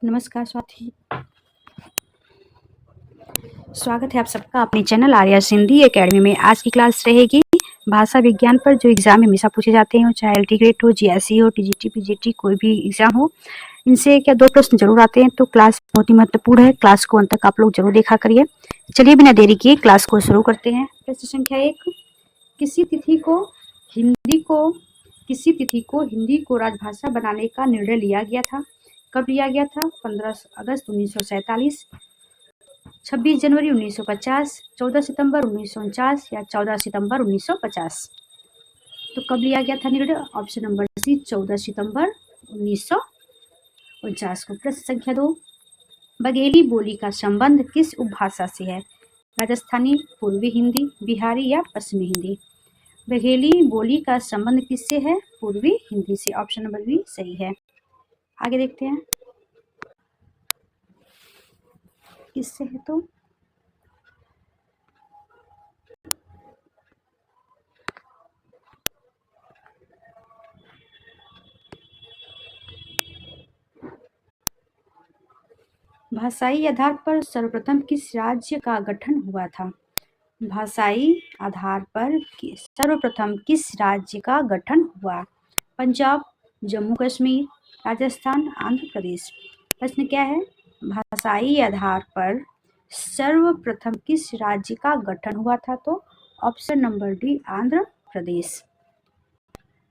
नमस्कार साथी, स्वागत है आप सबका अपने चैनल आर्या सिंधी एकेडमी में। आज की क्लास रहेगी भाषा विज्ञान पर, जो एग्जाम में हमेशा पूछे जाते हैं, चाहे एलटी ग्रेड हो, जीएसई हो, टीजीटी, पीजीटी, कोई भी एग्जाम हो, इनसे क्या 2 प्रश्न जरूर आते हैं। तो क्लास बहुत ही महत्वपूर्ण है, क्लास को अंत तक आप लोग जरूर देखा करिए। चलिए बिना देरी किए क्लास को शुरू करते हैं। प्रश्न संख्या 1, किसी तिथि को हिंदी को राजभाषा बनाने का निर्णय लिया गया था। कब लिया गया था? 15 अगस्त 1947, 26 जनवरी 1950, 14 सितंबर 1949 या 14 सितंबर 1950। तो कब लिया गया था निर्णय? ऑप्शन नंबर सी, 14 सितंबर 1949 को। प्रश्न संख्या 2, बघेली बोली का संबंध किस उपभाषा से है? राजस्थानी, पूर्वी हिंदी, बिहारी या पश्चिमी हिंदी? बघेली बोली का संबंध किससे है? पूर्वी हिंदी से। ऑप्शन नंबर बी सही है। आगे देखते हैं किससे है। तो भाषाई आधार पर सर्वप्रथम किस राज्य का गठन हुआ था? भाषाई आधार पर सर्वप्रथम किस राज्य का गठन हुआ? पंजाब, जम्मू कश्मीर, राजस्थान, आंध्र प्रदेश। प्रश्न क्या है? भाषाई आधार पर सर्वप्रथम किस राज्य का गठन हुआ था? तो option number D, Andhra Pradesh.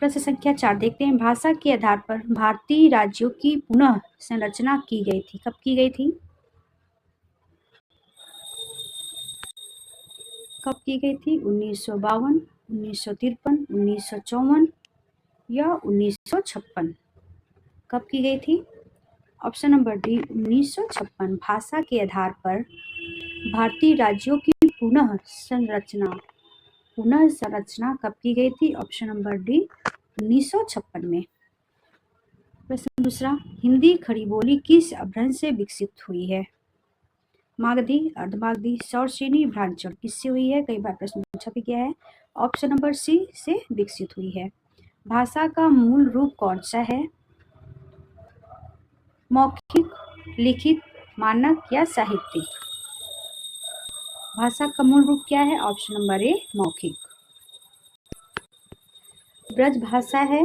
प्रश्न संख्या 4 देखते हैं। भाषा के आधार पर भारतीय राज्यों की पुनः संरचना की गई थी। कब की गई थी? कब की गई थी? 1952, 1953, 1954 या 1956? कब की गई थी? Option number D, 1956। भाषा के आधार पर भारतीय राज्यों की पुनः संरचना कब की गई थी? ऑप्शन नंबर डी, 1956 में। प्रश्न दूसरा, हिंदी खड़ी बोली किस अपभ्रंश से विकसित हुई है? मागधी, अर्धमागधी, सौरसेनी, भ्रांचल किससे हुई है? कई बार प्रश्न पूछा भी गया है। ऑप्शन नंबर सी से विकसित हुई है। भाषा का मूल रूप कौन सा है? मौखिक, लिखित, मानक या साहित्यिक? भाषा का मूल रूप क्या है? ऑप्शन नंबर ए, मौखिक। ब्रज भाषा है,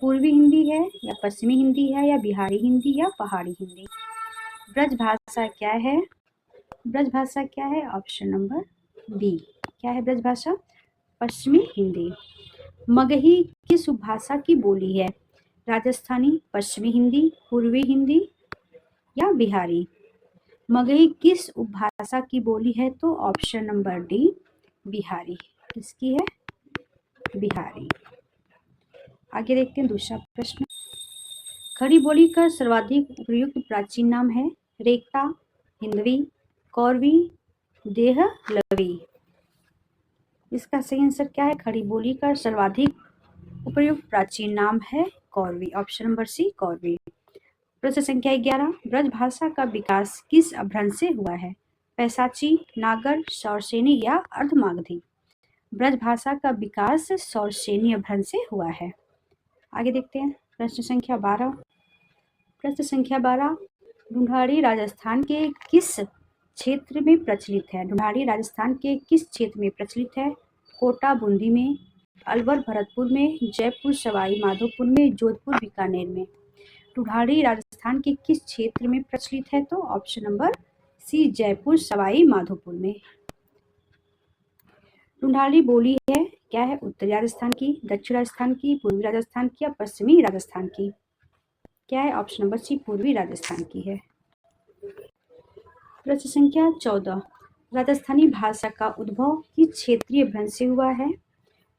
पूर्वी हिंदी है या पश्चिमी हिंदी है या बिहारी हिंदी या पहाड़ी हिंदी? ब्रज भाषा क्या है? ब्रज भाषा क्या है? Option number B. क्या है ब्रज भाषा? पश्चिमी हिंदी। मगही किस उपभाषा की बोली है? राजस्थानी, पश्चिमी हिंदी, पूर्वी हिंदी या बिहारी? मगही किस उपभाषा की बोली है? तो ऑप्शन नंबर डी, बिहारी। किसकी है? बिहारी। आगे देखते हैं दूसरा प्रश्न। खड़ी बोली का सर्वाधिक उपयुक्त प्राचीन नाम है? रेखता, हिंदवी, कौरवी, देहलवी? इसका सही आंसर क्या है? खड़ी बोली का सर्वाधिक उपयुक्त प्राचीन नाम है कौरवी। ऑप्शन नंबर सी, कौरवी। प्रश्न संख्या 11, ब्रज भाषा का विकास किस अपभ्रंश से हुआ है? पैसाची, नागर, सौरसेनी या अर्धमागधी? ब्रज भाषा का विकास सौरसेनी अपभ्रंश से हुआ है। आगे देखते हैं प्रश्न संख्या 12। प्रश्न संख्या 12, ढूंढाड़ी राजस्थान के किस क्षेत्र में प्रचलित है? ढूंढाड़ी राजस्थान के किस क्षेत्र में प्रचलित है? कोटा बूंदी में, अलवर भरतपुर में, जयपुर सवाई माधोपुर में, जोधपुर बीकानेर में? ढूंढाड़ी राजस्थान के किस क्षेत्र में प्रचलित है? तो option number C, Jaipur Sawai Madhopur में। ढूंढाड़ी बोली है क्या है? उत्तरी राजस्थान की, दक्षिण राजस्थान की, पूर्वी राजस्थान की या पश्चिमी राजस्थान की? क्या है? ऑप्शन नंबर सी, पूर्वी राजस्थान की है। प्रश्न संख्या 14, राजस्थानी भाषा का उद्भव किस क्षेत्रीय भ्रंश से हुआ है?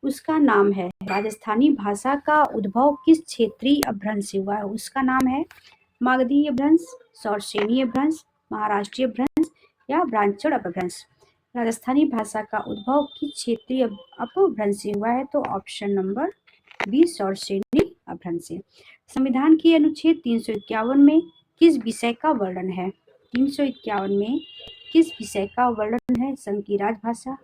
उसका नाम है। राजस्थानी भाषा का उद्भव किस क्षेत्रीय अपभ्रंश से हुआ है? उसका नाम है मागधीय भ्रंश, सौरसेनीय भ्रंश, महाराष्ट्रीय भ्रंश या ब्राह्मण अपभ्रंश? राजस्थानी भाषा का उद्भव किस क्षेत्रीय अपभ्रंश से हुआ है? तो ऑप्शन नंबर बी, सौरसेनी अपभ्रंश से। संविधान की अनुच्छेद 351 में किस विषय का वर्णन है? 351 में किस विषय का वर्णन है? संघ की राजभाषा,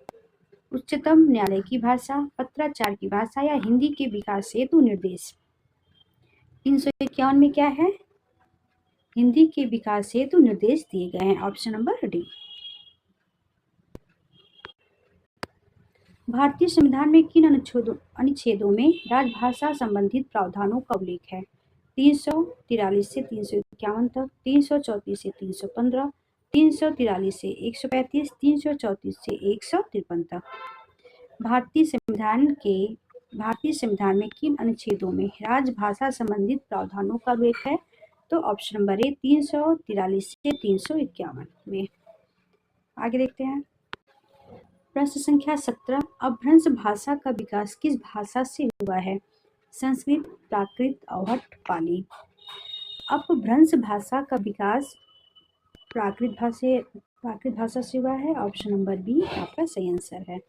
उच्चतम न्यायालय की भाषा, पत्राचार की भाषा या हिंदी के विकास हेतु निर्देश? 351 में क्या है? हिंदी के विकास हेतु निर्देश दिए गए हैं। Option number D. भारतीय संविधान में किन अनुच्छेदों में राजभाषा संबंधित प्रावधानों का उल्लेख है? 343 से 351 तक, 334 से 315, 343 से 135, 334 से 153 तक। भारतीय संविधान में किन अनुच्छेदों में राजभाषा संबंधित प्रावधानों का उल्लेख है? तो ऑप्शन नंबर ए 343 से 351 में। आगे देखते हैं प्रश्न संख्या 17। अपभ्रंश भाषा का विकास किस भाषा से हुआ है? संस्कृत, प्राकृत, अवहट्ट, पाली। अपभ्रंश भाषा का विकास प्राकृत भाषा से हुआ है। ऑप्शन नंबर बी आपका सही आंसर है।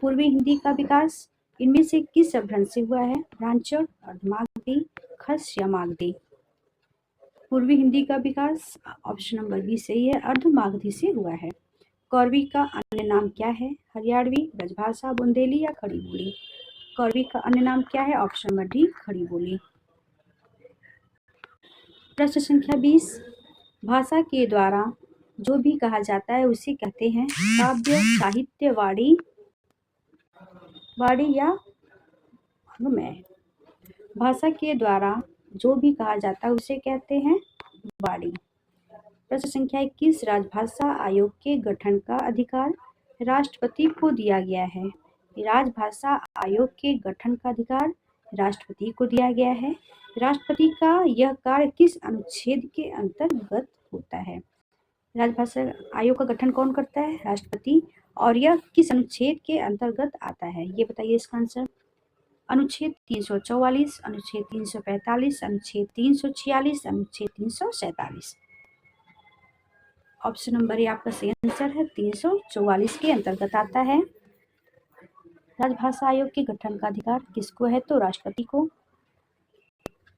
पूर्वी हिंदी का विकास इनमें से किस अपभ्रंश से हुआ है? रांचड़, अर्धमागधी, खस या मागधी। पूर्वी हिंदी का विकास ऑप्शन नंबर बी सही है, अर्धमागधी से हुआ है। कौरवी का अन्य नाम क्या है? हरियाणवी, ब्रजभाषा, बुंदेली या खड़ी बोली। कौरवी का अन्य नाम क्या है? ऑप्शन नंबर डी खड़ी बोली। प्रश्न संख्या 20। भाषा के द्वारा जो भी कहा जाता है उसे कहते हैं काव्य, साहित्य, वाणी या अनुमेय। भाषा के द्वारा जो भी कहा जाता है उसे कहते हैं वाणी। प्रश्न संख्या 21। राजभाषा आयोग के गठन का अधिकार राष्ट्रपति को दिया गया है। राजभाषा आयोग के गठन का अधिकार राष्ट्रपति को दिया गया है। राष्ट्रपति का यह कार्य किस अनुच्छेद के अंतर्गत होता है? राजभाषा आयोग का गठन कौन करता है? राष्ट्रपति। और यह किस अनुच्छेद के अंतर्गत आता है, ये बताइए इसका आंसर। अनुच्छेद 344, अनुच्छेद 345, अनुच्छेद 346, अनुच्छेद 347। ऑप्शन नंबर ए आपका सही आंसर है, 344 के अंतर्गत आता है। राजभाषा आयोग के गठन का अधिकार किसको है? तो राष्ट्रपति को।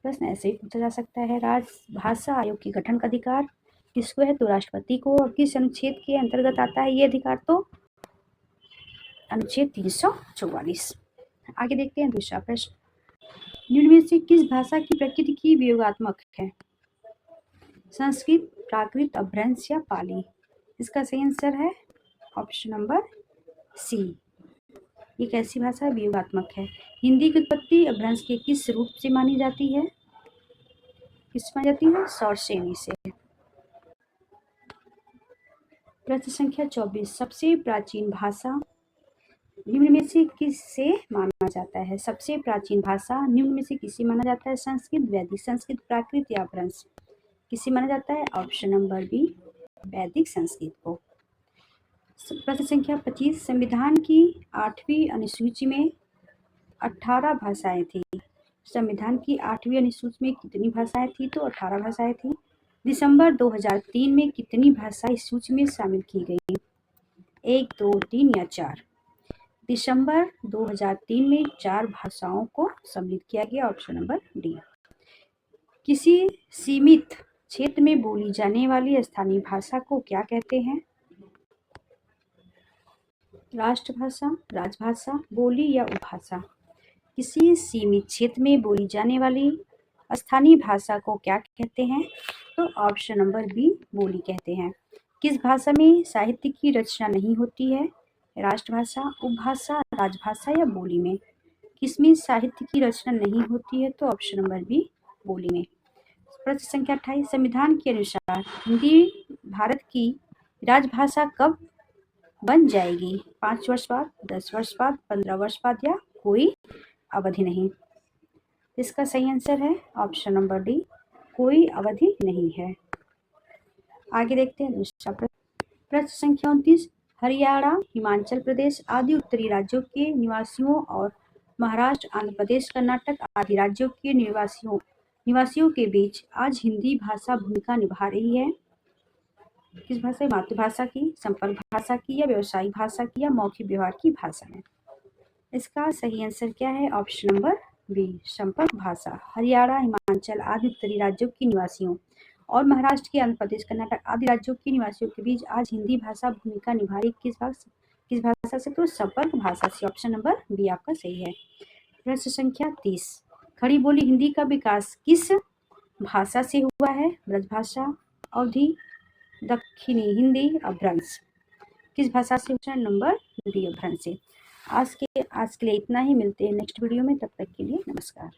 प्रश्न ऐसे ही पूछा जा सकता है, राजभाषा आयोग के गठन का अधिकार किसको है? तो राष्ट्रपति को। और किस अनुच्छेद के अंतर्गत आता है ये अधिकार? तो अनुच्छेद 344। आगे देखते हैं दूसरा प्रश्न। निम्न में से किस भाषा की प्रकृति की वियोगात्मक है? संस्कृत, प्राकृत, अपभ्रंश या पाली। इसका सही आंसर है ऑप्शन नंबर सी। ये कैसी भाषा है? वियोगात्मक है। हिंदी की उत्पत्ति अपभ्रंश के किस रूप से मानी जाती है? किस मानी जाती है? सौर श्रेणी से। प्रश्न संख्या 24। सबसे प्राचीन भाषा निम्न में से किससे माना जाता है? सबसे प्राचीन भाषा निम्न में से किसे माना जाता है? संस्कृत, वैदिक संस्कृत, प्राकृत या अपभ्रंश। किसे माना जाता है? ऑप्शन नंबर बी वैदिक संस्कृत को। प्रश्न संख्या 25। संविधान की 8वीं अनुसूची में 18 भाषाएं थी। संविधान की 8वीं अनुसूची में कितनी भाषाएं थी? तो 18 भाषाएं थी। दिसंबर 2003 में कितनी भाषाएं इस सूची में शामिल की गई? 1, 2, 3 या 4। दिसंबर 2003 में 4 भाषाओं को सम्मिलित किया गया। Option number D. किसी सीमित क्षेत्र में बोली जाने वाली स्थानीय भाषा को क्या कहते हैं? राष्ट्रभाषा, राजभाषा, बोली या उपभाषा। किसी सीमित क्षेत्र में बोली जाने वाली स्थानीय भाषा को क्या कहते हैं? तो ऑप्शन नंबर बी बोली कहते हैं। किस भाषा में साहित्य की रचना नहीं होती है? राष्ट्रभाषा, उपभाषा, राजभाषा या बोली में। किसमें साहित्य की रचना नहीं होती है? तो ऑप्शन नंबर बी बोली में। प्रश्न संख्या 28। संविधान के अनुसार हिंदी भारत की राजभाषा कब बन जाएगी? 5 वर्ष बाद, 10 वर्ष बाद, 15 वर्ष बाद या कोई अवधि नहीं। इसका सही आंसर है ऑप्शन नंबर डी कोई अवधि नहीं है। आगे देखते हैं दूसरा प्रश्न संख्या 29। हरियाणा, हिमाचल प्रदेश आदि उत्तरी राज्यों के निवासियों और महाराष्ट्र, आंध्र प्रदेश, कर्नाटक आदि राज्यों के निवासियों के बीच आज हिंदी भाषा भूमिका निभा रही है। किस भाषा? मातृभाषा की, संपर्क भाषा की या व्यवसायिक भाषा की या मौखिक व्यवहार की भाषा में। इसका सही आंसर क्या है? ऑप्शन नंबर बी संपर्क भाषा। हरियाणा, हिमाचल आदि उत्तरी राज्यों के निवासियों और महाराष्ट्र के, आंध्र प्रदेश, कर्नाटक आदि राज्यों के निवासियों के बीच आज हिंदी भाषा भूमिका निभा रही किस भाषा से? तो संपर्क भाषा से। ऑप्शन नंबर बी आपका सही है। प्रश्न संख्या 30। खड़ी बोली हिंदी का विकास किस भाषा से हुआ है, ब्रजभाषा। अवधि, दक्षिणी हिंदी, अपभ्रंश। किस भाषा से हुआ है? नंबर डी, अपभ्रंश से। आज के लिए इतना ही, मिलते हैं नेक्स्ट वीडियो में, तब तक के लिए नमस्कार।